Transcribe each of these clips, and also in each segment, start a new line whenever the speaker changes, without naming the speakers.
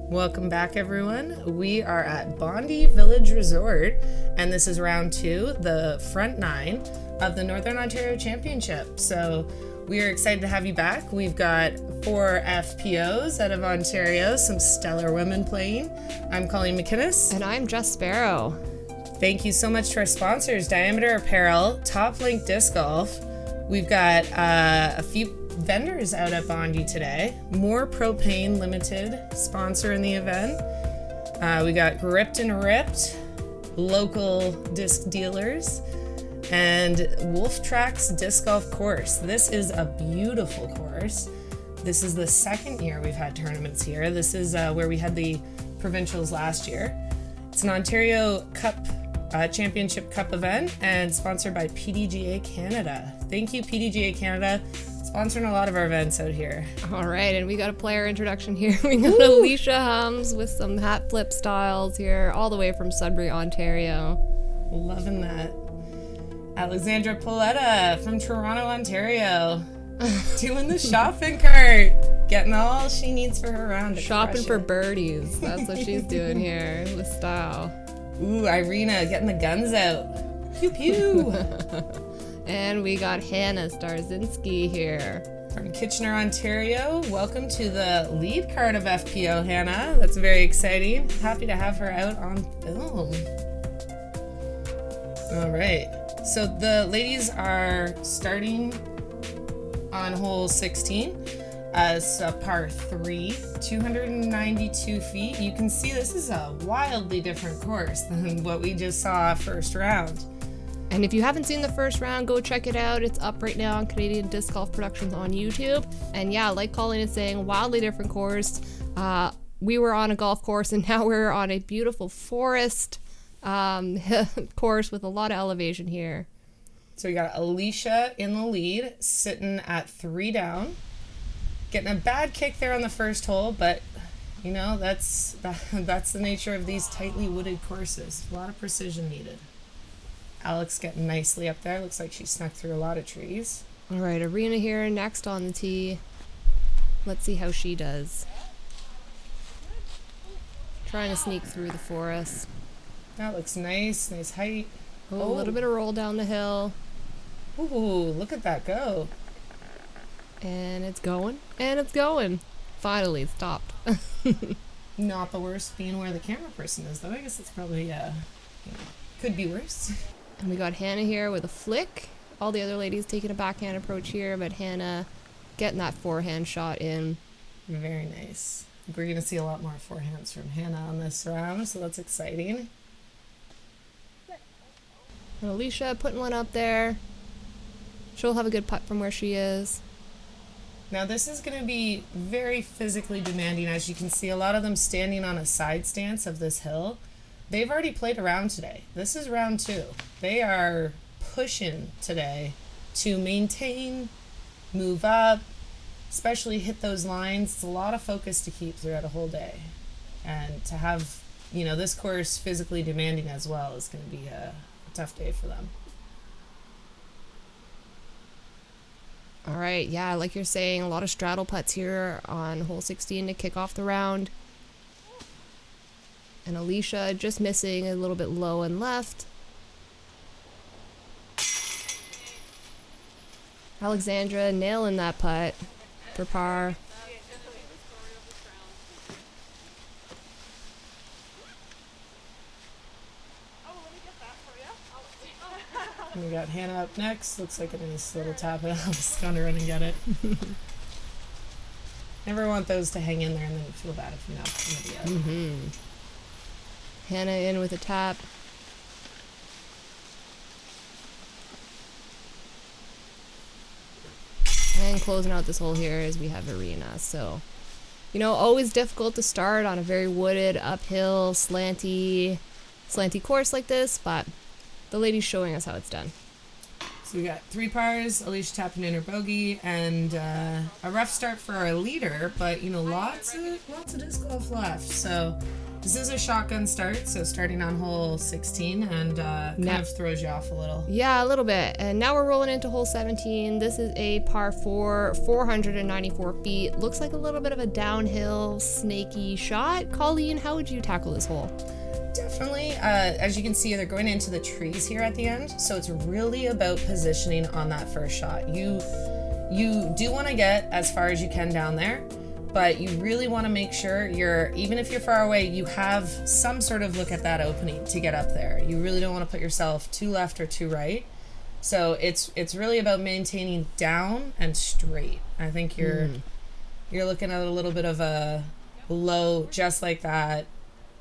Welcome back, everyone. We are at Bondi Village Resort, and this is round 2, the front 9 of the Northern Ontario Championship. So we are excited to have you back. We've got 4 FPOs out of Ontario, some stellar women playing. I'm Colleen McInnes.
And I'm Jess Sparrow.
Thank you so much to our sponsors, Diameter Apparel, Top Link Disc Golf. We've got a few vendors out at Bondi today. More Propane Limited, sponsor in the event. We got Gripped and Ripped, local disc dealers, and Wolf Tracks Disc Golf Course. This is a beautiful course. This is the second year we've had tournaments here. This is where we had the provincials last year. It's an Ontario Cup Championship Cup event and sponsored by PDGA Canada. Thank you, PDGA Canada, sponsoring a lot of our events out here.
All right, and we got a player introduction here. We got Alicia Hums with some hat flip styles here, all the way from Sudbury, Ontario.
Loving that. Alexandra Poletto from Toronto, Ontario. Doing the shopping cart. Getting all she needs for her round.
Shopping for birdies. That's what she's doing here with style.
Ooh, Irina getting the guns out. Pew pew.
And we got Hannah Starzynski here.
From Kitchener, Ontario. Welcome to the lead card of FPO, Hannah. That's very exciting. Happy to have her out on film. All right. So the ladies are starting on hole 16 as a par 3, 292 feet. You can see this is a wildly different course than what we just saw first round.
And if you haven't seen the first round, go check it out. It's up right now on Canadian Disc Golf Productions on YouTube. And yeah, like Colleen is saying, wildly different course. We were on a golf course and now we're on a beautiful forest course with a lot of elevation here.
So we got Alicia in the lead, sitting at 3 down. Getting a bad kick there on the first hole, but you know, that's the nature of these tightly wooded courses. A lot of precision needed. Alex getting nicely up there. Looks like she snuck through a lot of trees.
All right, Irina here next on the tee. Let's see how she does. Trying to sneak through the forest.
That looks nice. Nice height.
Oh, a little bit of roll down the hill.
Ooh, look at that go.
And it's going. And it's going. Finally, it stopped.
Not the worst being where the camera person is, though. I guess it's probably, could be worse.
And we got Hannah here with a flick. All the other ladies taking a backhand approach here, but Hannah getting that forehand shot in.
Very nice. We're going to see a lot more forehands from Hannah on this round, so that's exciting.
And Alicia putting one up there. She'll have a good putt from where she is.
Now this is going to be very physically demanding. As you can see, a lot of them standing on a side stance of this hill. They've already played a round today. This is round 2. They are pushing today to maintain, move up, especially hit those lines. It's a lot of focus to keep throughout a whole day. And to have, this course physically demanding as well is going to be a tough day for them.
All right, yeah, like you're saying, a lot of straddle putts here on hole 16 to kick off the round. And Alicia just missing a little bit low and left. Alexandra nailing that putt for par.
And we got Hannah up next. Looks like a nice little tap. I was going to run and get it. Never want those to hang in there and then you feel bad if you're not going to be out.
Hannah in with a tap. And closing out this hole here is we have Irina. So, always difficult to start on a very wooded, uphill, slanty course like this, but the lady's showing us how it's done.
So we got 3 pars, Alicia tapping in her bogey, and a rough start for our leader, but lots of disc golf left. So this is a shotgun start, so starting on hole 16 and kind of throws you off a little.
Yeah, a little bit. And now we're rolling into hole 17. This is a par 4, 494 feet. Looks like a little bit of a downhill, snaky shot. Colleen, how would you tackle this hole?
Definitely. As you can see, they're going into the trees here at the end, so it's really about positioning on that first shot. You do want to get as far as you can down there, but you really want to make sure even if you're far away, you have some sort of look at that opening to get up there. You really don't want to put yourself too left or too right. So it's really about maintaining down and straight. I think you're looking at a little bit of a low just like that.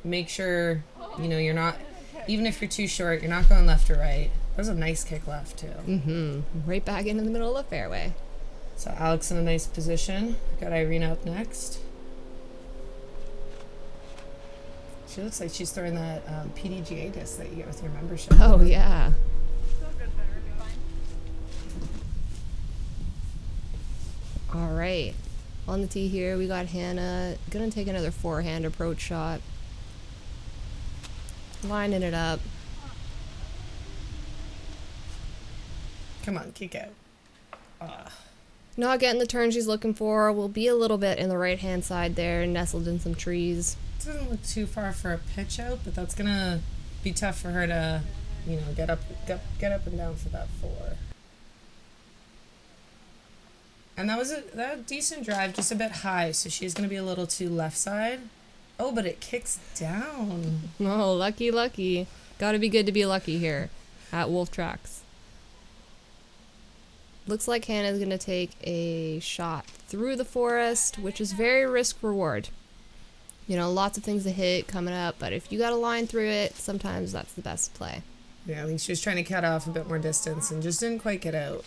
Make sure, you're not, even if you're too short, you're not going left or right. There's a nice kick left, too.
Right back into the middle of the fairway.
So Alex in a nice position. Got Irina up next. She looks like she's throwing that PDGA disc that you get with your membership.
Oh, yeah. All right. On the tee here, we got Hannah. Gonna take another forehand approach shot. Lining it up.
Come on, kick out.
Not getting the turn she's looking for. Will be a little bit in the right-hand side there, nestled in some trees.
Doesn't look too far for a pitch out, but that's gonna be tough for her to, get up and down for that 4. And that was a decent drive, just a bit high, so she's gonna be a little too left side. Oh, but it kicks down.
Oh, lucky. Gotta be good to be lucky here at Wolf Tracks. Looks like Hannah's gonna take a shot through the forest, which is very risk reward. Lots of things to hit coming up, but if you got a line through it, sometimes that's the best play.
Yeah, I think she was trying to cut off a bit more distance and just didn't quite get out.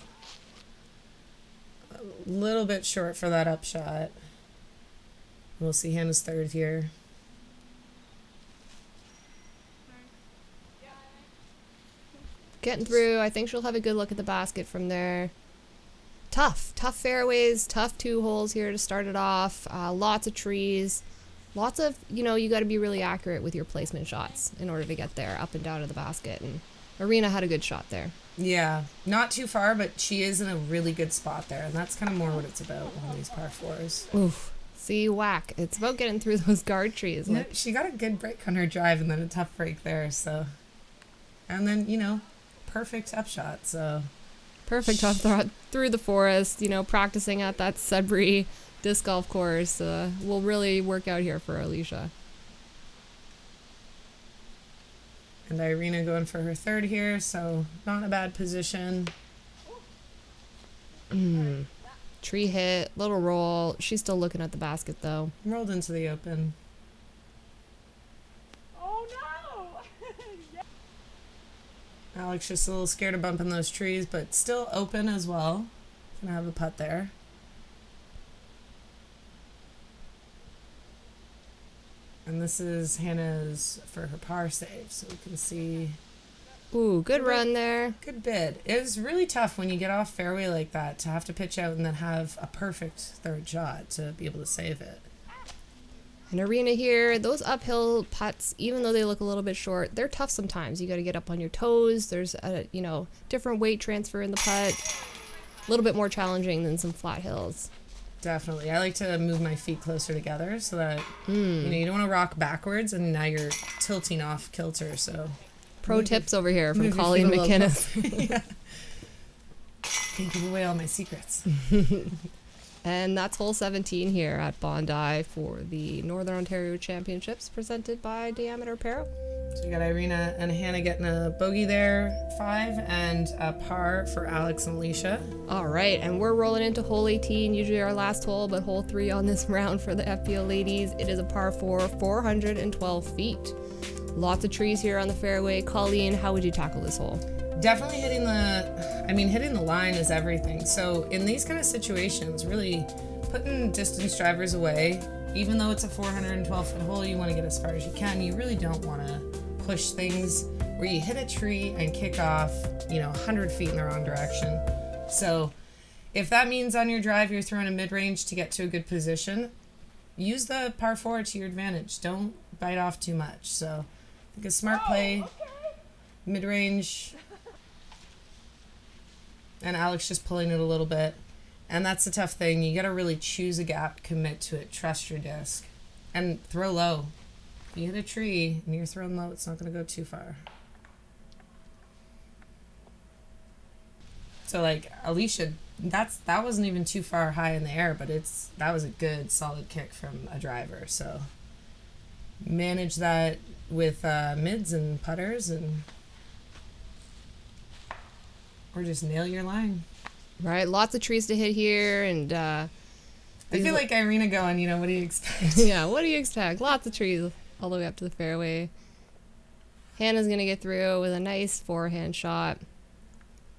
A little bit short for that upshot. We'll see Hannah's 3rd here.
Getting through. I think she'll have a good look at the basket from there. Tough fairways, tough 2 holes here to start it off. Lots of trees. Lots of, you got to be really accurate with your placement shots in order to get there up and down to the basket. And Irina had a good shot there.
Yeah, not too far, but she is in a really good spot there, and that's kind of more what it's about on these par 4s.
Oof. See, whack. It's about getting through those guard trees.
No, she got a good break on her drive and then a tough break there, so. And then, perfect upshot, so.
Perfect off through the forest, practicing at that Sudbury disc golf course will really work out here for Alicia.
And Irina going for her 3rd here, so not a bad position.
Tree hit, little roll. She's still looking at the basket, though.
Rolled into the open.
Oh, no!
Alex just a little scared of bumping those trees, but still open as well. Gonna have a putt there. And this is Hannah's for her par save, so we can see.
Ooh, good run there.
Good bid. It was really tough when you get off fairway like that to have to pitch out and then have a perfect 3rd shot to be able to save it.
And Irina here, those uphill putts, even though they look a little bit short, they're tough sometimes. You got to get up on your toes. There's a, different weight transfer in the putt. A little bit more challenging than some flat hills.
Definitely. I like to move my feet closer together so that, you don't want to rock backwards and now you're tilting off kilter, so.
Pro tips over here from Colleen McInnes.
Yeah. Can't give away all my secrets.
And that's hole 17 here at Bondi for the Northern Ontario Championships presented by Diameter Apparel.
So you got Irina and Hannah getting a bogey there, 5, and a par for Alex and Alicia.
All right, and we're rolling into hole 18, usually our last hole, but hole 3 on this round for the FPO ladies. It is a par 4, 412 feet. Lots of trees here on the fairway. Colleen, how would you tackle this hole?
Definitely hitting the line is everything. So in these kind of situations, really putting distance drivers away, even though it's a 412-foot hole, you want to get as far as you can. You really don't want to push things where you hit a tree and kick off, 100 feet in the wrong direction. So if that means on your drive you're throwing a mid-range to get to a good position, use the par 4 to your advantage. Don't bite off too much. So I think a smart play, mid-range, and Alex just pulling it a little bit. And that's the tough thing. You got to really choose a gap, commit to it, trust your disc, and throw low. If you hit a tree and you're throwing low, it's not going to go too far. So like Alicia, that wasn't even too far high in the air, but that was a good solid kick from a driver. So manage that with mids and putters, or just nail your line.
Right, lots of trees to hit here, and
I feel like Irina going, what do you expect?
Yeah, what do you expect? Lots of trees all the way up to the fairway. Hannah's gonna get through with a nice forehand shot.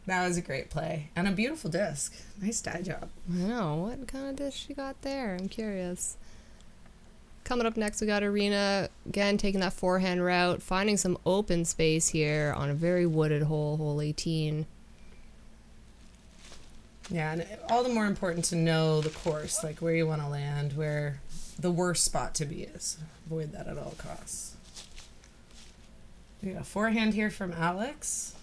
That was a great play and a beautiful disc. Nice die job.
I know, what kind of disc she got there? I'm curious. Coming up next, we got Irina again taking that forehand route, finding some open space here on a very wooded hole, hole 18.
Yeah, and all the more important to know the course, like where you want to land, where the worst spot to be is. Avoid that at all costs. We got a forehand here from Alex.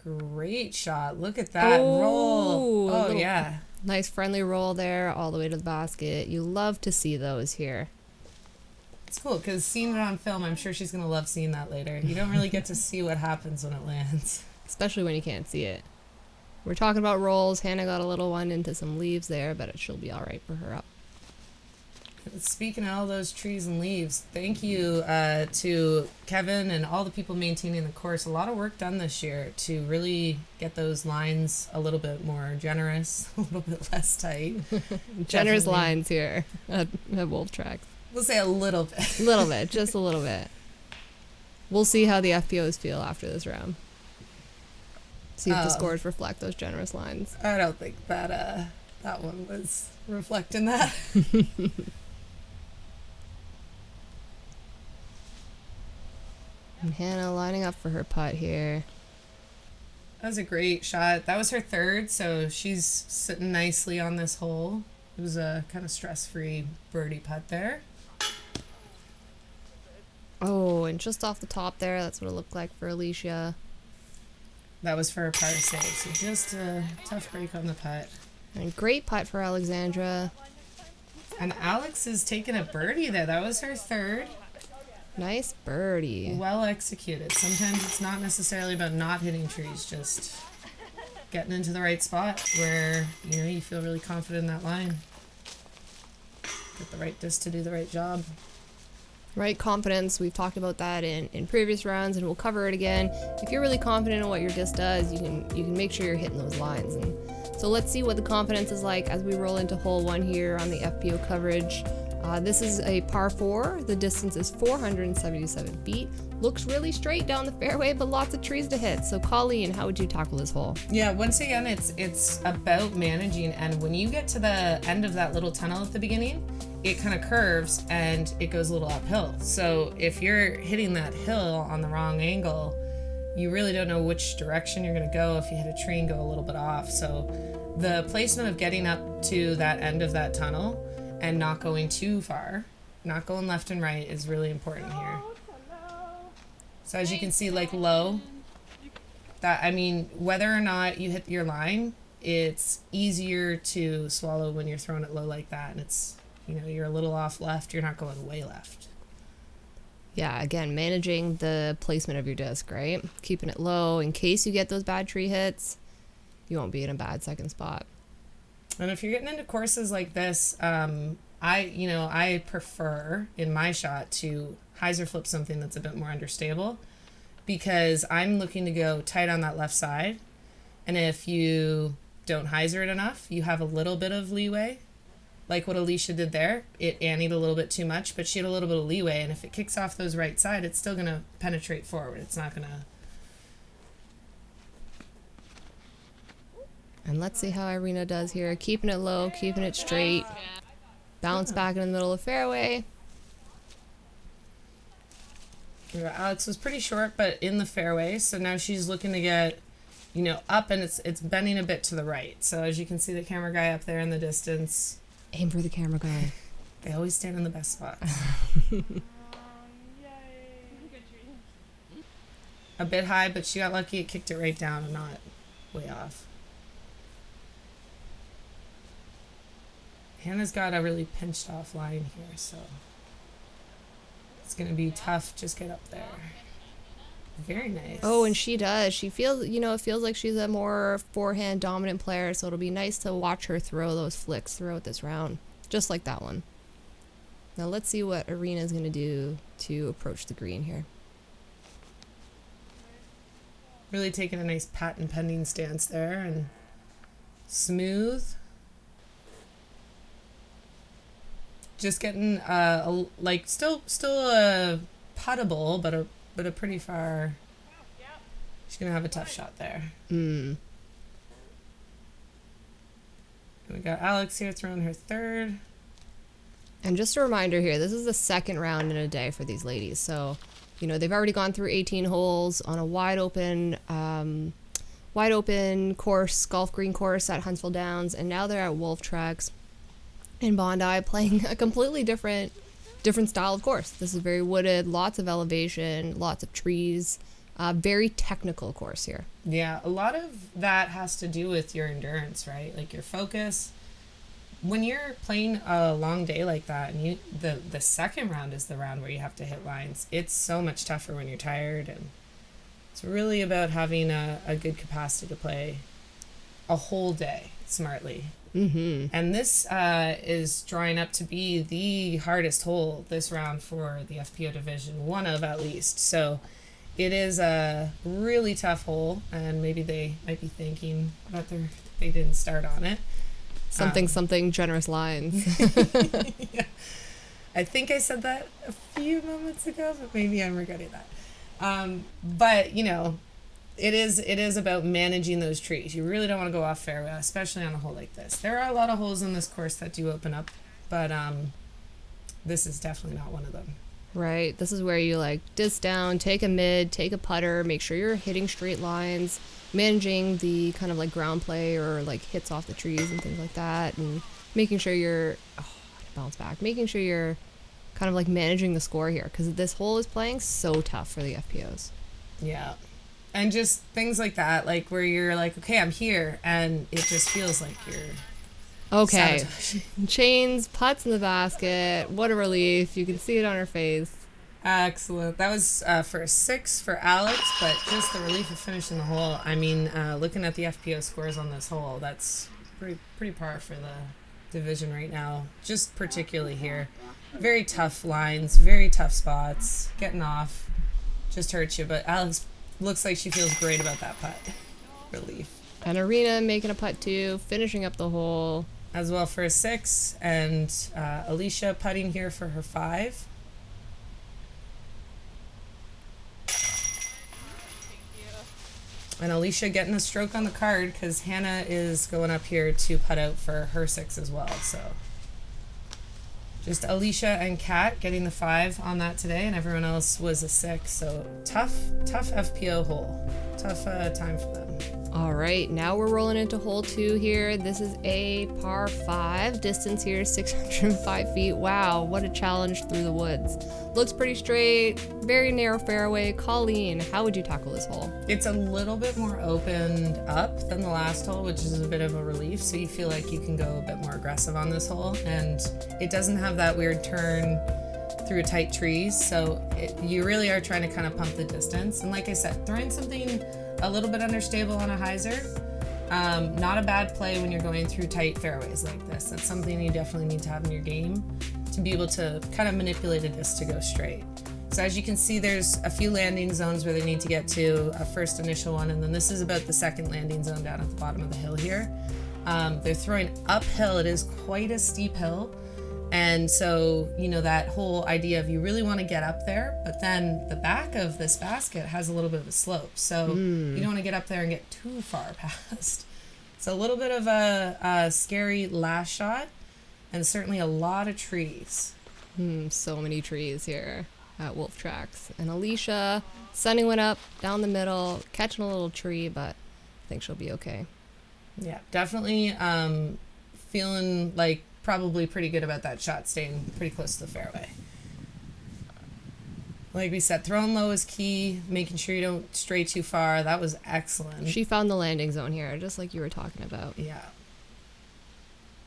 Great shot. Look at that roll. Oh, yeah.
Nice friendly roll there all the way to the basket. You love to see those here.
It's cool because seeing it on film, I'm sure she's going to love seeing that later. You don't really get to see what happens when it lands.
Especially when you can't see it. We're talking about rolls. Hannah got a little one into some leaves there, but she'll be all right for her up.
Speaking of all those trees and leaves, thank you to Kevin and all the people maintaining the course. A lot of work done this year to really get those lines a little bit more generous, a little bit less tight.
Generous lines here at Wolf Track.
We'll say a little bit.
A little bit, just a little bit. We'll see how the FPOs feel after this round. See if the scores reflect those generous lines.
I don't think that one was reflecting that.
And Hannah lining up for her putt here.
That was a great shot. That was her third, so she's sitting nicely on this hole. It was a kind of stress-free birdie putt there.
Oh, and just off the top there, that's what it looked like for Alicia.
That was for a par save, so just a tough break on the putt.
And great putt for Alexandra.
And Alex is taking a birdie there. That was her third.
Nice birdie.
Well executed. Sometimes it's not necessarily about not hitting trees, just getting into the right spot where, you feel really confident in that line. Get the right disc to do the right job.
Right, confidence. We've talked about that in previous rounds, and we'll cover it again. If you're really confident in what your disc does, you can make sure you're hitting those lines. And so let's see what the confidence is like as we roll into hole 1 here on the FPO coverage. This is a par 4. The distance is 477 feet. Looks really straight down the fairway, but lots of trees to hit. So Colleen, how would you tackle this hole?
Yeah, once again, it's about managing. And when you get to the end of that little tunnel at the beginning, it kind of curves and it goes a little uphill. So if you're hitting that hill on the wrong angle, you really don't know which direction you're going to go if you hit a tree and go a little bit off. So the placement of getting up to that end of that tunnel and not going too far, not going left and right, is really important here. So as you can see, like low, whether or not you hit your line, it's easier to swallow when you're throwing it low like that. And it's, you're a little off left, you're not going way left.
Yeah, again, managing the placement of your disc, right? Keeping it low in case you get those bad tree hits, you won't be in a bad second spot.
And if you're getting into courses like this, I prefer in my shot to hyzer flip something that's a bit more understable, because I'm looking to go tight on that left side. And if you don't hyzer it enough, you have a little bit of leeway. Like what Alicia did there, it annied a little bit too much, but she had a little bit of leeway. And if it kicks off those right side, it's still going to penetrate forward. It's not going to...
And let's see how Irina does here. Keeping it low, keeping it straight. Bounce back in the middle of the fairway.
Alex was pretty short, but in the fairway. So now she's looking to get, up, and it's bending a bit to the right. So as you can see, the camera guy up there in the distance.
Aim for the camera guy.
They always stand in the best spots. A bit high, but she got lucky. It kicked it right down and not way off. Hannah's got a really pinched off line here, so it's going to be tough. Just get up there. Very nice.
Oh, and she does. She feels, it feels like she's a more forehand dominant player, so it'll be nice to watch her throw those flicks throughout this round, just like that one. Now let's see what Arena's going to do to approach the green here.
Really taking a nice patent pending stance there and smooth. Just getting still puttable, but a pretty far. She's gonna have a tough shot there. We got Alex here throwing her third.
And just a reminder here, this is the second round in a day for these ladies. So, they've already gone through 18 holes on a wide open course, golf green course at Huntsville Downs, and now they're at Wolf Tracks in Bondi playing a completely different style of course. This is very wooded, lots of elevation, lots of trees, very technical course here.
Yeah, a lot of that has to do with your endurance, right? Like your focus. When you're playing a long day like that, and the second round is the round where you have to hit lines, it's so much tougher when you're tired, and it's really about having a good capacity to play a whole day smartly. And this is drawing up to be the hardest hole this round for the FPO division, one of at least. So it is a really tough hole, and maybe they might be thinking that they didn't start on it.
Something generous lines.
Yeah. I think I said that a few moments ago, but maybe I'm regretting that. But it is about managing those trees. You really don't want to go off fairway, especially on a hole like this. There are a lot of holes in this course that do open up, but this is definitely not one of them.
Right. This is where you disc down, take a mid, take a putter, make sure you're hitting straight lines, managing the kind of ground play or hits off the trees and things like that, and making sure you're bounce back, making sure you're kind of managing the score here, because this hole is playing so tough for the FPOs.
Yeah. And just things like that, where you're okay, I'm here, and it just feels like you're
okay.
sabotaging.
Chains, putts in the basket. What a relief. You can see it on her face.
Excellent. That was for a 6 for Alex, but just the relief of finishing the hole. I mean, looking at the FPO scores on this hole, that's pretty par for the division right now, just particularly here. Very tough lines, very tough spots. Getting off just hurts you, but Alex looks like she feels great about that putt. Relief.
And Arena making a putt too, finishing up the hole.
As well for a 6, and Alicia putting here for her 5. And Alicia getting a stroke on the card because Hannah is going up here to putt out for her 6 as well. So just Alicia and Kat getting the 5 on that today, and everyone else was a 6. So tough FPO hole. Tough time for them.
All right, now we're rolling into hole 2 here. This is a par 5. Distance here is 605 feet. Wow, what a challenge through the woods. Looks pretty straight, very narrow fairway. Colleen, how would you tackle this hole?
It's a little bit more opened up than the last hole, which is a bit of a relief. So you feel like you can go a bit more aggressive on this hole. And it doesn't have that weird turn through tight trees. So you really are trying to kind of pump the distance. And like I said, throwing something a little bit understable on a hyzer, not a bad play when you're going through tight fairways like this. That's something you definitely need to have in your game to be able to kind of manipulate a disc to go straight. So as you can see, there's a few landing zones where they need to get to, a first initial one, and then this is about the second landing zone down at the bottom of the hill here. They're throwing uphill. It is quite a steep hill. And so, that whole idea of you really want to get up there, but then the back of this basket has a little bit of a slope. So you don't want to get up there and get too far past. It's a little bit of a scary last shot, and certainly a lot of trees.
So many trees here. at Wolf Tracks. And Alicia sending one up down the middle, catching a little tree, but I think she'll be okay.
Yeah, definitely feeling like probably pretty good about that shot, staying pretty close to the fairway. Like we said, throwing low is key, making sure you don't stray too far. That was excellent.
She found the landing zone here, just like you were talking about.
Yeah.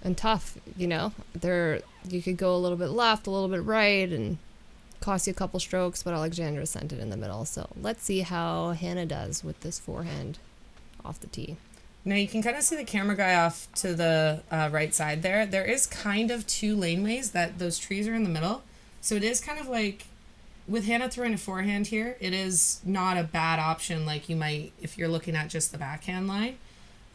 And tough, you know. There, you could go a little bit left, a little bit right, and cost you a couple strokes, but Alexandra sent it in the middle. So let's see how Hannah does with this forehand off the tee.
Now you can kind of see the camera guy off to the right side there. There is kind of two laneways that those trees are in the middle. So it is kind of like, with Hannah throwing a forehand here, it is not a bad option like you might if you're looking at just the backhand line.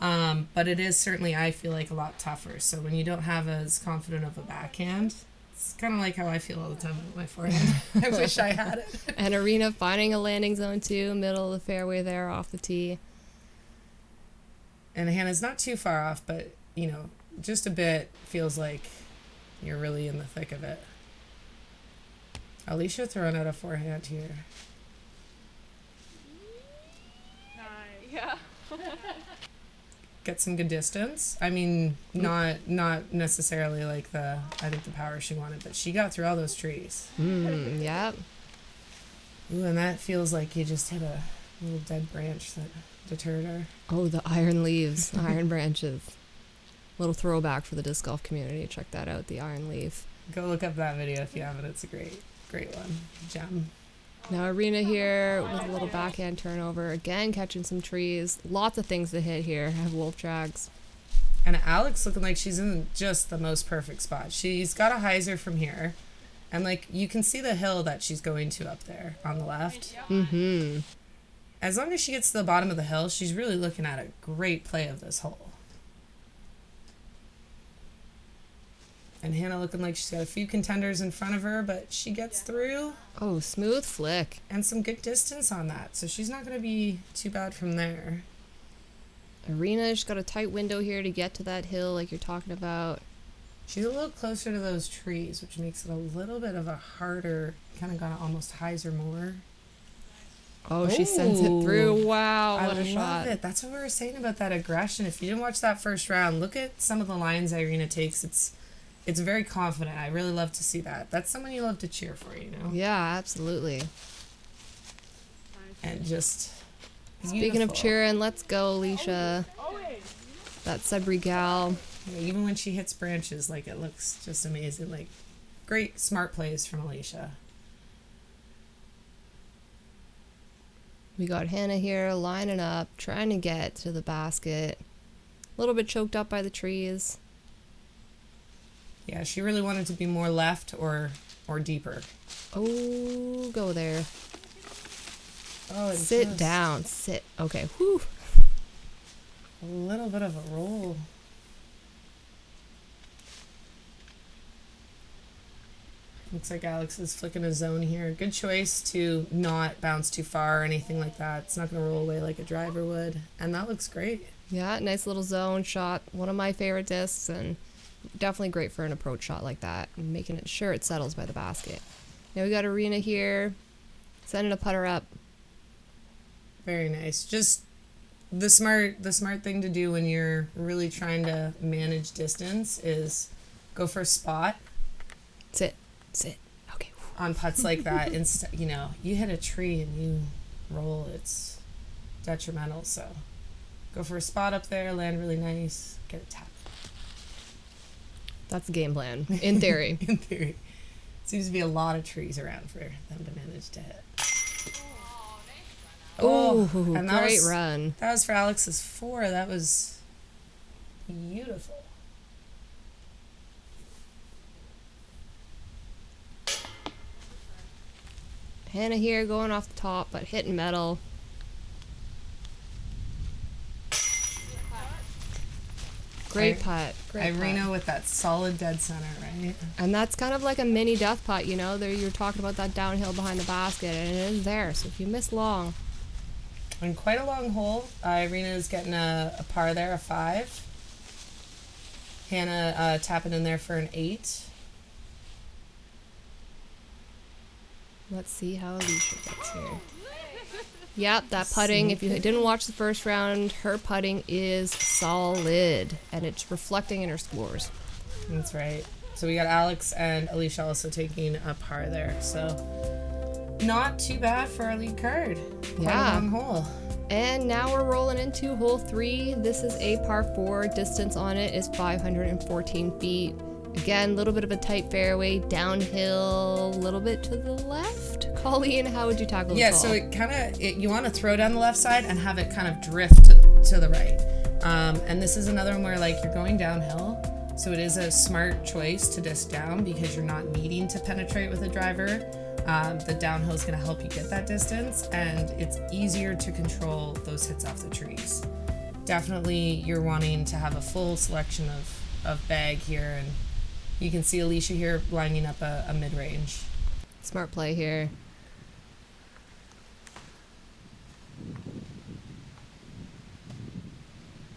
But it is certainly, I feel like, a lot tougher. So when you don't have as confident of a backhand, it's kind of like how I feel all the time with my forehand. I wish I had it.
And Arena finding a landing zone too, middle of the fairway there off the tee.
And Hannah's not too far off, but, you know, just a bit feels like you're really in the thick of it. Alicia throwing out a forehand here.
Nice. Yeah.
Get some good distance. I mean, not necessarily like I think the power she wanted, but she got through all those trees.
Yep.
Ooh, and that feels like you just hit a little dead branch that deterred her.
Oh, the iron leaves, iron branches. Little throwback for the disc golf community. Check that out, the iron leaf.
Go look up that video if you haven't. It's a great one. Gem.
Now Arena here with a little backhand turnover. Again, catching some trees. Lots of things to hit here at Wolf Tracks.
And Alex looking like she's in just the most perfect spot. She's got a hyzer from here. And, like, you can see the hill that she's going to up there on the left.
Mm-hmm.
As long as she gets to the bottom of the hill, she's really looking at a great play of this hole. And Hannah looking like she's got a few contenders in front of her, but she gets through.
Oh, smooth flick.
And some good distance on that. So she's not going to be too bad from there.
Arena's got a tight window here to get to that hill like you're talking about.
She's a little closer to those trees, which makes it a little bit of a harder, kind of got to almost hyzer more.
Oh, she sends it through. Wow,
I
what a
love
shot.
it. That's what we were saying about that aggression. If you didn't watch that first round, look at some of the lines Irina takes. It's very confident. I really love to see that. That's someone you love to cheer for, you know?
Yeah, absolutely.
And just
Speaking of
beautiful.
cheering, let's go, Alicia. That Sudbury gal.
Yeah, even when she hits branches, like, it looks just amazing. Like, great, smart plays from Alicia.
We got Hannah here lining up, trying to get to the basket. A little bit choked up by the trees.
Yeah, she really wanted to be more left or deeper.
Oh, go there.
Oh, and
Sit
just
down. Sit. Okay. Whew.
A little bit of a roll. Looks like Alex is flicking a zone here. Good choice to not bounce too far or anything like that. It's not going to roll away like a driver would. And that looks great.
Yeah, nice little zone shot. One of my favorite discs, and definitely great for an approach shot like that. And making it sure it settles by the basket. Now we got Arena here, sending a putter up.
Very nice. Just the smart thing to do when you're really trying to manage distance is go for a spot
Sit. Okay.
on putts like that. Instead, you hit a tree and you roll, it's detrimental. So go for a spot up there, land really nice, get a tap.
That's the game plan, in theory.
In theory. Seems to be a lot of trees around for them to manage to hit.
Oh,
and that
great
was,
run.
That was for Alex's 4. That was beautiful.
Hannah here going off the top, but hitting metal. Great putt. Great
Irina
putt.
with that solid dead center, right?
And that's kind of like a mini death putt, you know? There you're talking about that downhill behind the basket, and it is there. So if you miss long.
And quite a long hole. Irina is getting a par there, a 5. Hannah tapping in there for an 8.
Let's see how Alicia gets here. Yep, that putting, if you didn't watch the first round, her putting is solid, and it's reflecting in her scores.
That's right. So we got Alex and Alicia also taking a par there. So not too bad for our lead card. Quite a long hole.
And now we're rolling into hole 3. This is a par 4. Distance on it is 514 feet. Again, a little bit of a tight fairway, downhill, a little bit to the left. Colleen, how would you tackle this hole?
So it kind of, you want to throw down the left side and have it kind of drift to the right. And this is another one where like you're going downhill. So it is a smart choice to disc down because you're not needing to penetrate with a driver. The downhill is going to help you get that distance, and it's easier to control those hits off the trees. Definitely you're wanting to have a full selection of bag here, and you can see Alicia here lining up a mid-range.
Smart play here.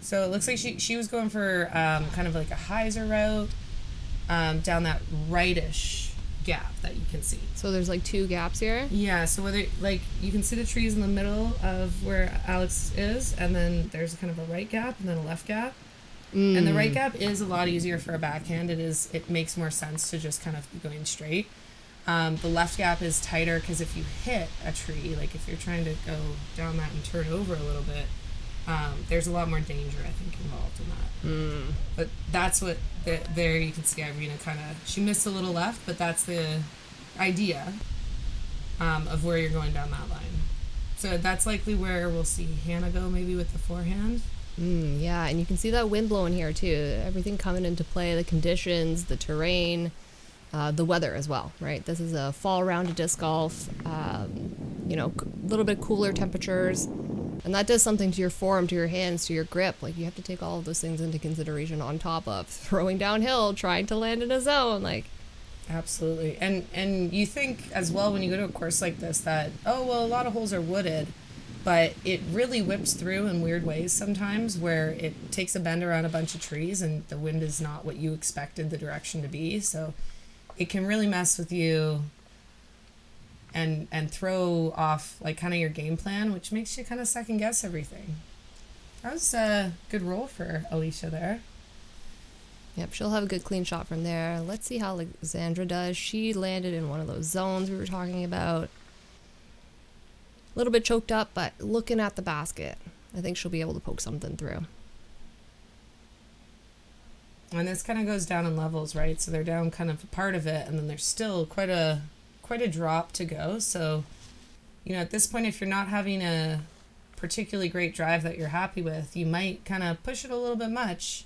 So it looks like she was going for kind of like a hyzer route down that rightish gap that you can see.
So there's like 2 gaps here?
Yeah, so whether like you can see the trees in the middle of where Alex is, and then there's kind of a right gap and then a left gap. And the right gap is a lot easier for a backhand. It makes more sense to just kind of be going straight. The left gap is tighter because if you hit a tree, like if you're trying to go down that and turn over a little bit, there's a lot more danger, I think, involved in that. But that's what, there you can see Irina she missed a little left, but that's the idea of where you're going down that line. So that's likely where we'll see Hannah go, maybe with the forehand.
Yeah, and you can see that wind blowing here too. Everything coming into play, the conditions, the terrain, the weather as well, right? This is a fall round of disc golf, a little bit cooler temperatures, and that does something to your form, to your hands, to your grip. Like, you have to take all of those things into consideration on top of throwing downhill, trying to land in a zone, like.
Absolutely. And you think as well when you go to a course like this that, a lot of holes are wooded, but it really whips through in weird ways sometimes where it takes a bend around a bunch of trees and the wind is not what you expected the direction to be. So it can really mess with you and throw off like kind of your game plan, which makes you kind of second guess everything. That was a good roll for Alicia there.
Yep, she'll have a good clean shot from there. Let's see how Alexandra does. She landed in one of those zones we were talking about. A little bit choked up, but looking at the basket, I think she'll be able to poke something through.
And this kind of goes down in levels, right? So they're down kind of a part of it, and then there's still quite a drop to go. So, at this point, if you're not having a particularly great drive that you're happy with, you might kind of push it a little bit much.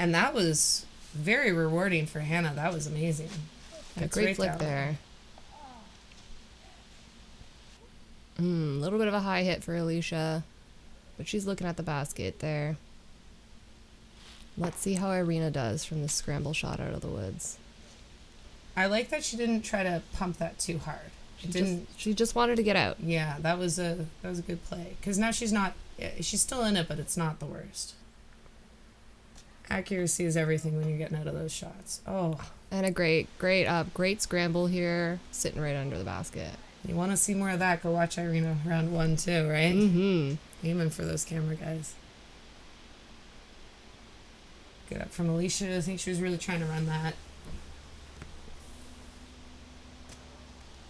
And that was very rewarding for Hannah. That was amazing.
A great flick there. A little bit of a high hit for Alicia, but she's looking at the basket there. Let's see how Irina does from the scramble shot out of the woods.
I like that she didn't try to pump that too hard.
She just wanted to get out.
Yeah, that was a good play. Because now she's still in it, but it's not the worst. Accuracy is everything when you're getting out of those shots. Oh.
And a great scramble here, sitting right under the basket.
You want to see more of that, go watch Irina round 1 too, right?
Mm-hmm.
Aiming for those camera guys. Good up from Alicia. I think she was really trying to run that.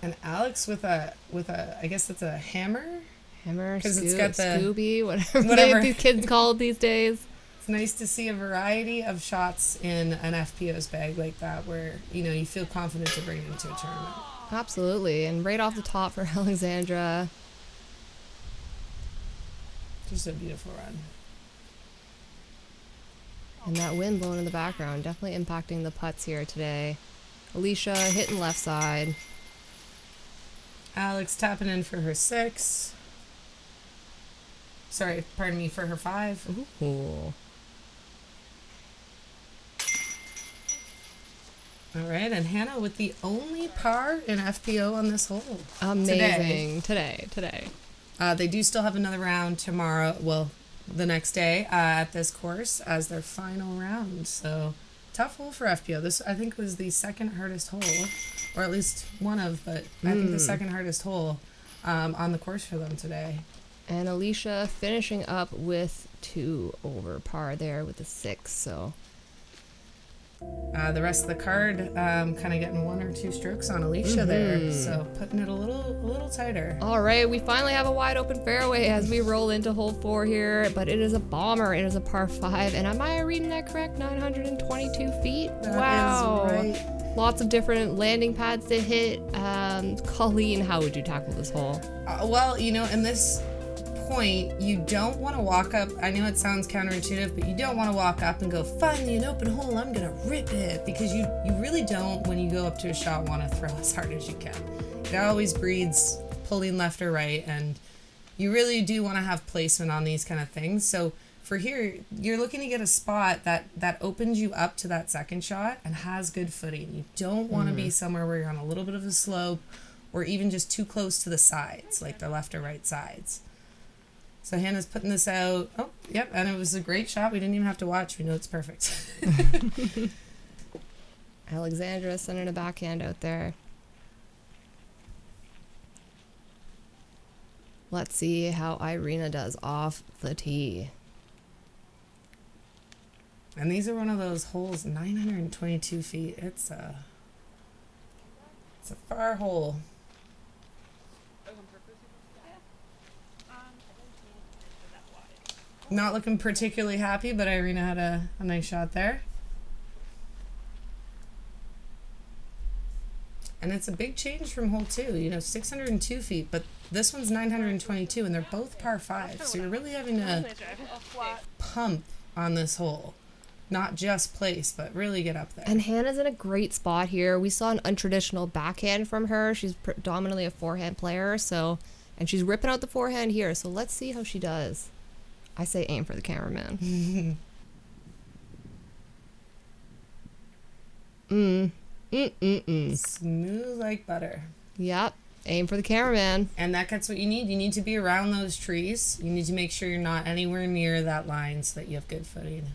And Alex with a I guess that's a hammer?
Because
it's got the
Scooby, whatever these kids call it these days.
It's nice to see a variety of shots in an FPO's bag like that where, you feel confident to bring them to a tournament.
Absolutely. And right off the top for Alexandra.
Just a beautiful run.
And that wind blowing in the background definitely impacting the putts here today. Alicia hitting left side.
Alex tapping in for her 6. Sorry, pardon me, for her 5.
Ooh.
All right, and Hannah with the only par in FPO on this hole.
Amazing. Today.
They do still have another round tomorrow, the next day at this course as their final round. So tough hole for FPO. This, I think, was the second hardest hole, or at least one of, but I think the second hardest hole on the course for them today.
And Alicia finishing up with 2 over par there with a 6, so...
The rest of the card kind of getting 1 or 2 strokes on Alicia there, so putting it a little tighter.
All right, we finally have a wide open fairway as we roll into hole 4 here, but it is a bomber. It is a par 5, and am I reading that correct? 922 feet? Wow.
That is right.
Lots of different landing pads to hit. Colleen, how would you tackle this hole?
Well, you know, in this point, you don't want to walk up. I know it sounds counterintuitive, but you don't want to walk up and go, finally an open hole, I'm gonna rip it, because you really don't, when you go up to a shot, want to throw as hard as you can. It always breeds pulling left or right, and you really do want to have placement on these kind of things. So for here, you're looking to get a spot that opens you up to that second shot and has good footing. You don't want to be somewhere where you're on a little bit of a slope, or even just too close to the sides, like the left or right sides. So Hannah's putting this out. Oh, yep, and it was a great shot. We didn't even have to watch. We know it's perfect.
Alexandra sending a backhand out there. Let's see how Irina does off the tee.
And these are one of those holes, 922 feet. It's a far hole. Not looking particularly happy, but Irina had a nice shot there. And it's a big change from hole 2, you know, 602 feet, but this one's 922, and they're both par 5, so you're really having to pump on this hole. Not just place, but really get up there.
And Hannah's in a great spot here. We saw an untraditional backhand from her. She's predominantly a forehand player, so, and she's ripping out the forehand here, so let's see how she does. I say aim for the cameraman.
Smooth like butter.
Yep. Aim for the cameraman.
And that gets what you need. You need to be around those trees. You need to make sure you're not anywhere near that line so that you have good footing.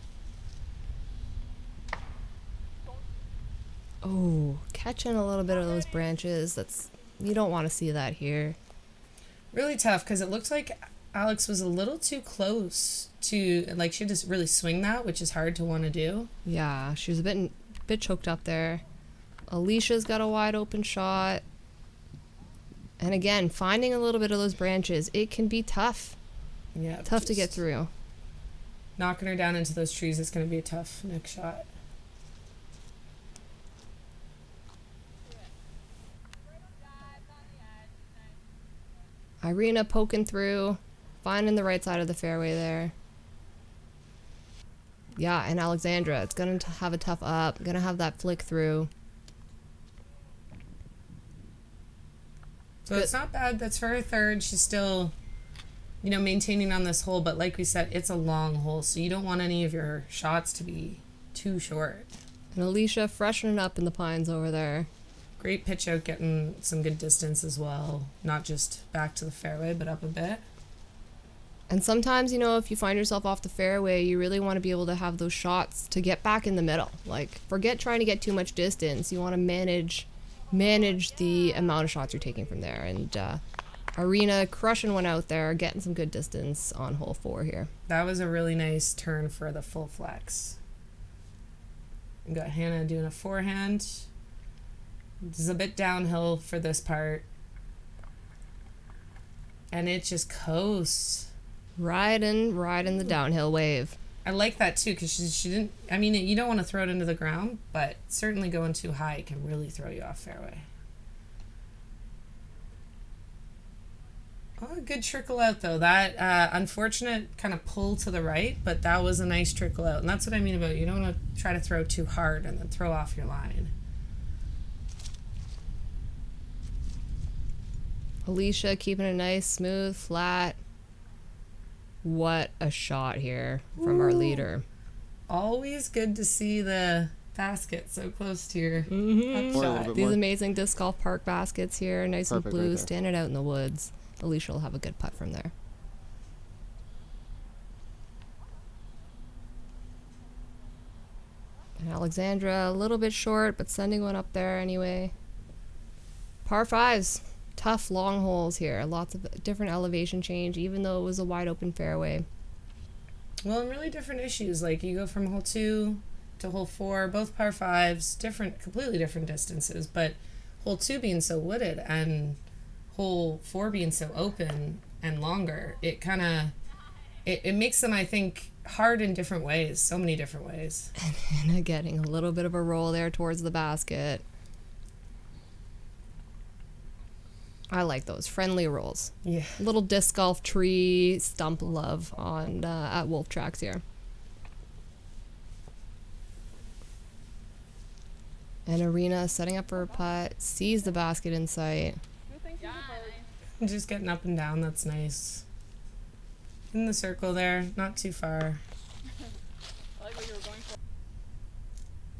Oh, catching a little bit of those branches. You don't want to see that here.
Really tough, because it looked like Alex was a little too close to, like, she just really swing that, which is hard to want to do.
Yeah, she was a bit choked up there. Alicia's got a wide open shot. And again, finding a little bit of those branches, it can be tough.
Yeah.
Tough to get through.
Knocking her down into those trees is going to be a tough next shot.
Irina poking through, finding the right side of the fairway there. Yeah, and Alexandra, it's going to have a tough up, going to have that flick through.
So it's not bad. That's for her third. She's still, you know, maintaining on this hole, but like we said, it's a long hole, so you don't want any of your shots to be too short.
And Alicia freshening up in the pines over there.
Great pitch out, getting some good distance as well. Not just back to the fairway, but up a bit.
And sometimes, you know, if you find yourself off the fairway, you really want to be able to have those shots to get back in the middle. Like, forget trying to get too much distance. You want to manage the amount of shots you're taking from there. And Irina crushing one out there, getting some good distance on hole 4 here.
That was a really nice turn for the full flex. We got Hannah doing a forehand. This is a bit downhill for this part. And it just coasts.
Riding the downhill wave.
I like that too, because she didn't, I mean, you don't want to throw it into the ground, but certainly going too high can really throw you off fairway. Oh, a good trickle out though. That unfortunate kind of pull to the right, but that was a nice trickle out. And that's what I mean about, you don't want to try to throw too hard and then throw off your line.
Alicia keeping it nice, smooth, flat. What a shot here from our leader.
Always good to see the basket so close to your shot.
These amazing disc golf park baskets here, nice and blue,
right
standing out in the woods. Alicia will have a good putt from there. And Alexandra a little bit short, but sending one up there anyway. Par 5s. Tough long holes here. Lots of different elevation change, even though it was a wide open fairway.
Well, and really different issues. Like you go from hole 2 to hole 4, both par 5s, completely different distances. But hole 2 being so wooded and hole 4 being so open and longer, it kind of it makes them, I think, hard in different ways. So many different ways.
And Hannah getting a little bit of a roll there towards the basket. I like those friendly rolls.
Yeah.
Little disc golf tree stump love on at Wolf Tracks here. And Arena setting up for a putt, sees the basket in sight.
Just getting up and down, that's nice. In the circle there, not too far.
I like what you were going for.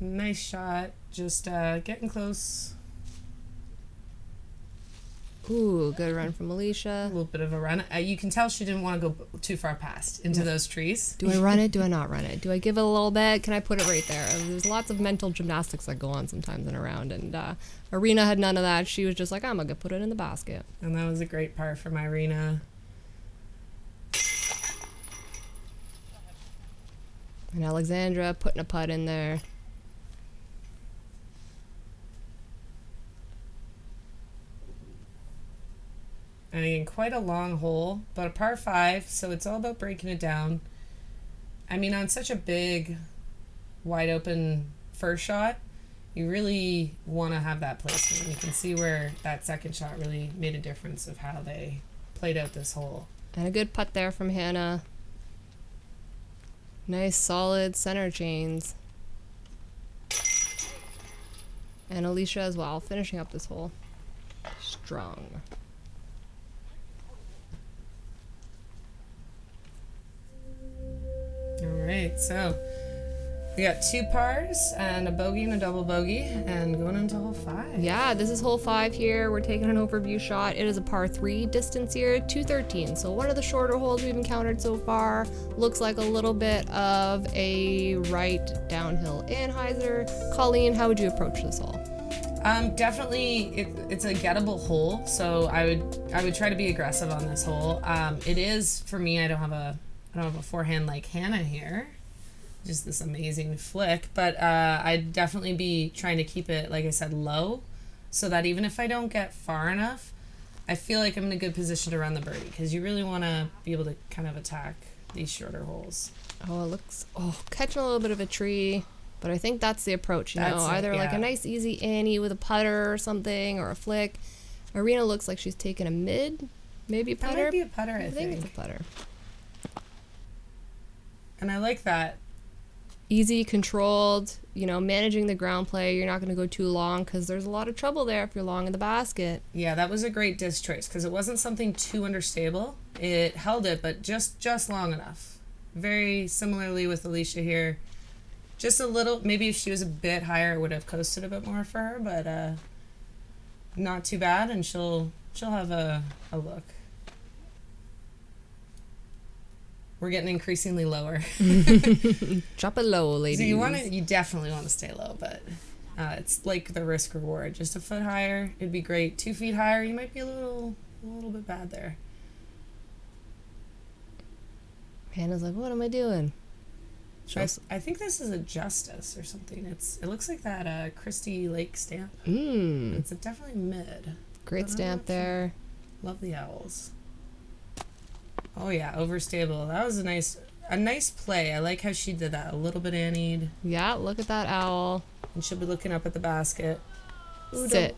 Nice shot, just getting close.
Ooh, good run from
A
Alicia.
little bit of a run. You can tell she didn't want to go too far past into those trees.
Do I run it? Do I not run it? Do I give it a little bit? Can I put it right there? There's lots of mental gymnastics that go on sometimes in a round, and Arena had none of that. She was just like, I'm gonna put it in the basket.
And that was a great par from Irina.
And Alexandra putting a putt in there.
And again, quite a long hole, but a par 5, so it's all about breaking it down. I mean, on such a big, wide open first shot, you really want to have that placement. You can see where that second shot really made a difference of how they played out this hole.
And a good putt there from Hannah. Nice solid center chains. And Alicia as well, finishing up this hole. Strong.
All right, so we got 2 pars and a bogey and a double bogey, and going into hole 5.
Yeah, this is hole 5 here. We're taking an overview shot. It is a par 3 distance here, 213. So one of the shorter holes we've encountered so far. Looks like a little bit of a right downhill anhyzer. Colleen, how would you approach this hole?
Definitely, it's a gettable hole, so I would try to be aggressive on this hole. It is, for me, I don't have a forehand like Hannah here, just this amazing flick, but I'd definitely be trying to keep it, like I said, low, so that even if I don't get far enough, I feel like I'm in a good position to run the birdie, because you really want to be able to kind of attack these shorter holes.
Oh, it looks, catching a little bit of a tree, but I think that's the approach, either like a nice easy Annie with a putter or something, or a flick. Arena looks like she's taking a mid, maybe putter.
That might be a putter, I think.
It's a putter.
And I like that.
Easy, controlled, managing the ground play. You're not going to go too long because there's a lot of trouble there if you're long in the basket.
Yeah, that was a great disc choice because it wasn't something too understable. It held it, but just long enough. Very similarly with Alicia here. Just a little, maybe if she was a bit higher, it would have coasted a bit more for her, but not too bad, and she'll have a look. We're getting increasingly lower.
Drop it low, ladies.
So you definitely want to stay low, but it's like the risk reward. Just a foot higher, it'd be great. 2 feet higher, you might be a little bit bad there.
Hannah's like, what am I doing?
I think this is a Justice or something. It looks like that Christie Lake stamp. It's definitely mid.
Great stamp there.
Love the owls. Oh yeah, overstable. That was a nice play. I like how she did that. A little bit Annied.
Yeah, look at that owl.
And she'll be looking up at the basket. Ooh,
sit.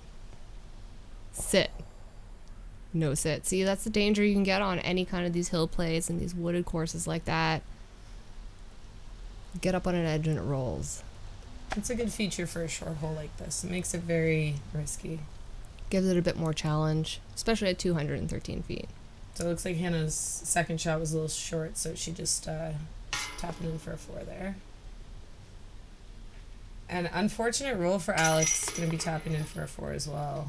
No sit. See, that's the danger you can get on any kind of these hill plays and these wooded courses like that. Get up on an edge and it rolls.
It's a good feature for a short hole like this. It makes it very risky.
Gives it a bit more challenge, especially at 213 feet.
So it looks like Hannah's second shot was a little short, so she just tapping in for a 4 there. An unfortunate roll for Alex. Going to be tapping in for a 4 as well.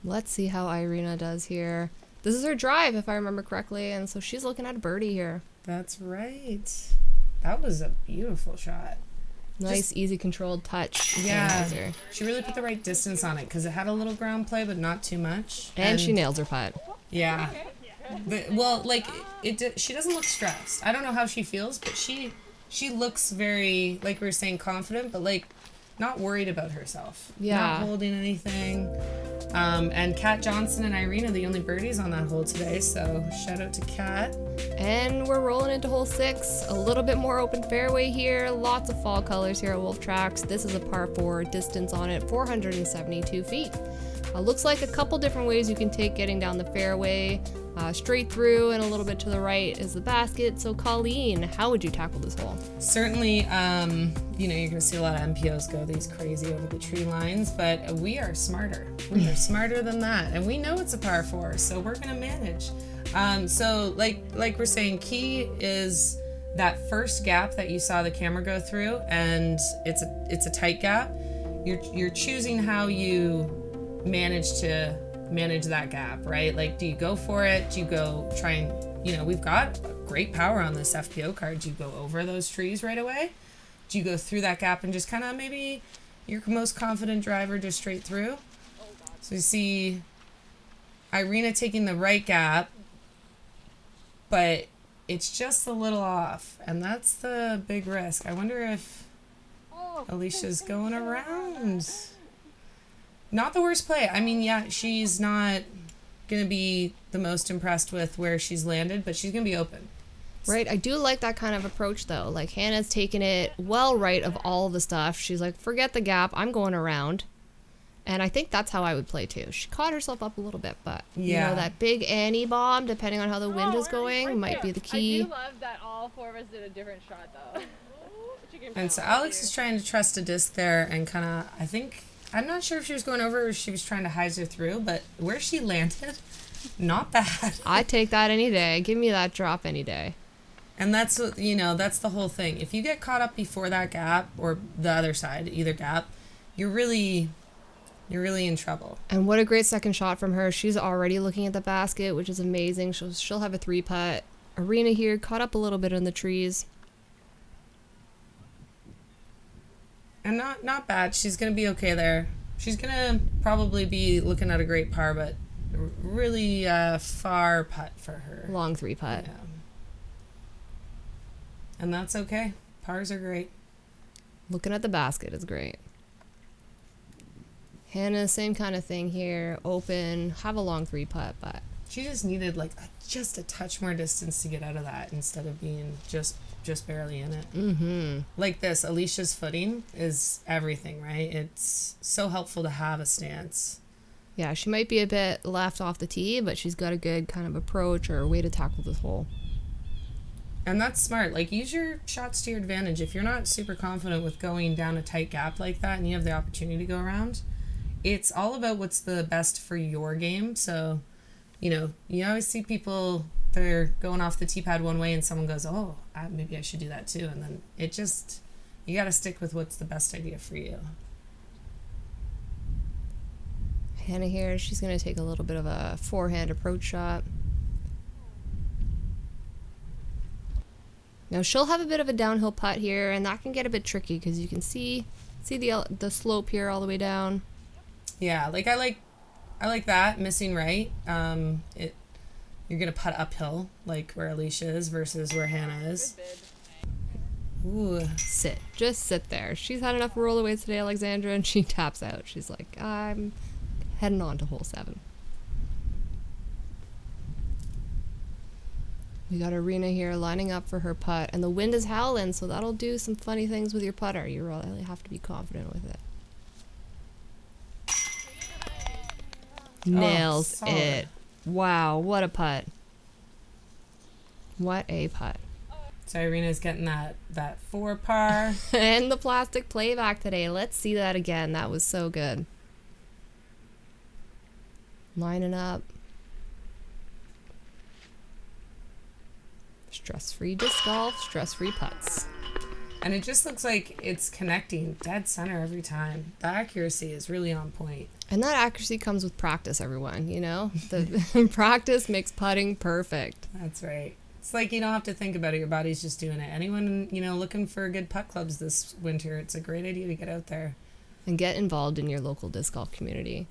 Let's see how Irina does here. This is her drive, if I remember correctly, and so she's looking at a birdie here.
That's right. That was a beautiful shot.
Nice, easy, controlled touch.
Yeah, she really put the right distance on it because it had a little ground play, but not too much.
And she nails her putt.
Yeah. Well, like, she doesn't look stressed. I don't know how she feels, but she looks very, like we were saying, confident, but, like, not worried about herself.
Yeah.
Not holding anything. And Kat Johnson and Irene are the only birdies on that hole today, so shout out to Kat.
And we're rolling into hole 6. A little bit more open fairway here. Lots of fall colors here at Wolf Tracks. This is a par 4, distance on it 472 feet. Looks like a couple different ways you can take getting down the fairway. Straight through and a little bit to the right is the basket. So Colleen, how would you tackle this hole?
Certainly, you know, you're going to see a lot of MPOs go these crazy over the tree lines, but we are smarter. We are smarter than that. And we know it's a par 4, so we're going to manage. So like we're saying, key is that first gap that you saw the camera go through, and it's a tight gap. You're choosing how you manage that gap, right? Like, do you go for it? Do you go try and, you know, we've got great power on this FPO card. Do you go over those trees right away? Do you go through that gap and just kind of maybe your most confident driver just straight through? So you see Irina taking the right gap, but it's just a little off, and that's the big risk. I wonder if Alicia's going around. Not the worst play. I mean, yeah, she's not going to be the most impressed with where she's landed, but she's going to be open.
Right. I do like that kind of approach, though. Like, Hannah's taking it well right of all the stuff. She's like, forget the gap. I'm going around. And I think that's how I would play, too. She caught herself up a little bit, but, you know, that big Annie bomb, depending on how the wind is going, might be the key.
I do love that all 4 of us did a different shot, though.
And so Alex is trying to trust a disc there and kind of, I think... I'm not sure if she was going over or if she was trying to hyzer through, but where she landed, not bad.
I'd take that any day. Give me that drop any day.
And that's, you know, that's the whole thing. If you get caught up before that gap or the other side, either gap, you're really in trouble.
And what a great second shot from her. She's already looking at the basket, which is amazing. She'll have a 3-putt. Arena here caught up a little bit in the trees.
And not bad. She's going to be okay there. She's going to probably be looking at a great par, but really far putt for her.
Long 3-putt.
Yeah. And that's okay. Pars are great.
Looking at the basket is great. Hannah, same kind of thing here. Open, have a long 3-putt, but...
She just needed like just a touch more distance to get out of that instead of being just barely in it.
Mm-hmm.
Like this, Alicia's footing is everything, right? It's so helpful to have a stance.
Yeah, she might be a bit left off the tee, but she's got a good kind of approach or way to tackle this hole.
And that's smart. Like, use your shots to your advantage. If you're not super confident with going down a tight gap like that and you have the opportunity to go around, it's all about what's the best for your game. So, you know, you always see people, they're going off the tee pad one way and someone goes, oh, maybe I should do that too. And then it just, you got to stick with what's the best idea for you.
Hannah here, she's going to take a little bit of a forehand approach shot. Now she'll have a bit of a downhill putt here, and that can get a bit tricky because you can see the slope here all the way down.
Yeah, like I like that missing right. You're gonna putt uphill like where Alicia is versus where Hannah is. Ooh,
Just sit there. She's had enough rollaways today, Alexandra, and she taps out. She's like, I'm heading on to hole 7. We got Arena here lining up for her putt, and the wind is howling, so that'll do some funny things with your putter. You really have to be confident with it. Nails it. Wow, what a putt. What a putt.
So Irena's getting that 4 par.
And the plastic playback today. Let's see that again. That was so good. Lining up. Stress-free disc golf, stress-free putts.
And it just looks like it's connecting dead center every time. The accuracy is really on point.
And that accuracy comes with practice, everyone, you know? The practice makes putting perfect.
That's right. It's like you don't have to think about it. Your body's just doing it. Anyone, looking for good putt clubs this winter, it's a great idea to get out there.
And get involved in your local disc golf community.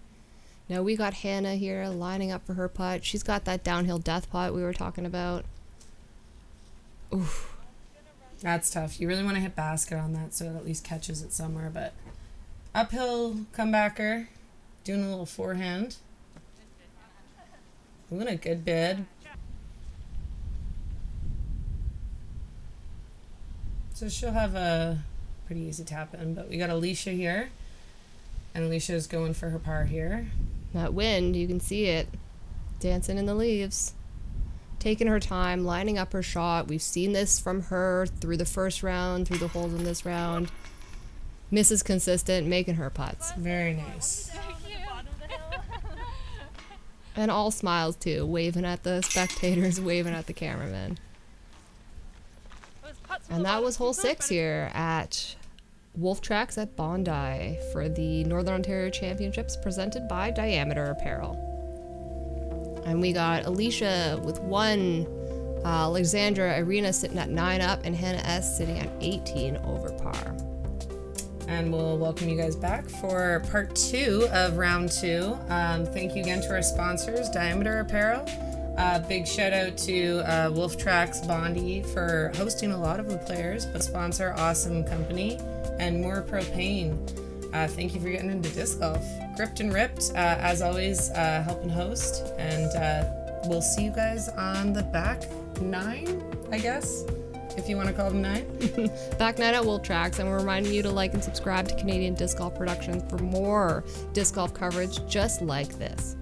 Now we got Hannah here lining up for her putt. She's got that downhill death putt we were talking about. Oof.
That's tough. You really want to hit basket on that so it at least catches it somewhere. But uphill comebacker, doing a little forehand. Doing a good bid. So she'll have a pretty easy tap in. But we got Alicia here. And Alicia's going for her par here.
That wind, you can see it dancing in the leaves. Taking her time, lining up her shot. We've seen this from her through the first round, through the holes in this round. Mrs. Consistent, making her putts.
Very nice.
And all smiles too, waving at the spectators, waving at the cameraman. And that was hole 6 here at Wolf Tracks at Bondi for the Northern Ontario Championships presented by Diameter Apparel. And we got Alicia with 1, Alexandra Irina sitting at 9 up, and Hannah S sitting at 18 over par.
And we'll welcome you guys back for part 2 of round 2. Thank you again to our sponsors, Diameter Apparel. Big shout out to Wolf Tracks Bondi for hosting a lot of the players, but sponsor awesome company, and More Propane. Thank you for getting into disc golf. Gripped and Ripped, as always, helping host. And we'll see you guys on the back 9, I guess, if you want to call them 9.
Back 9 at Wolf Tracks, and we're reminding you to like and subscribe to Canadian Disc Golf Productions for more disc golf coverage just like this.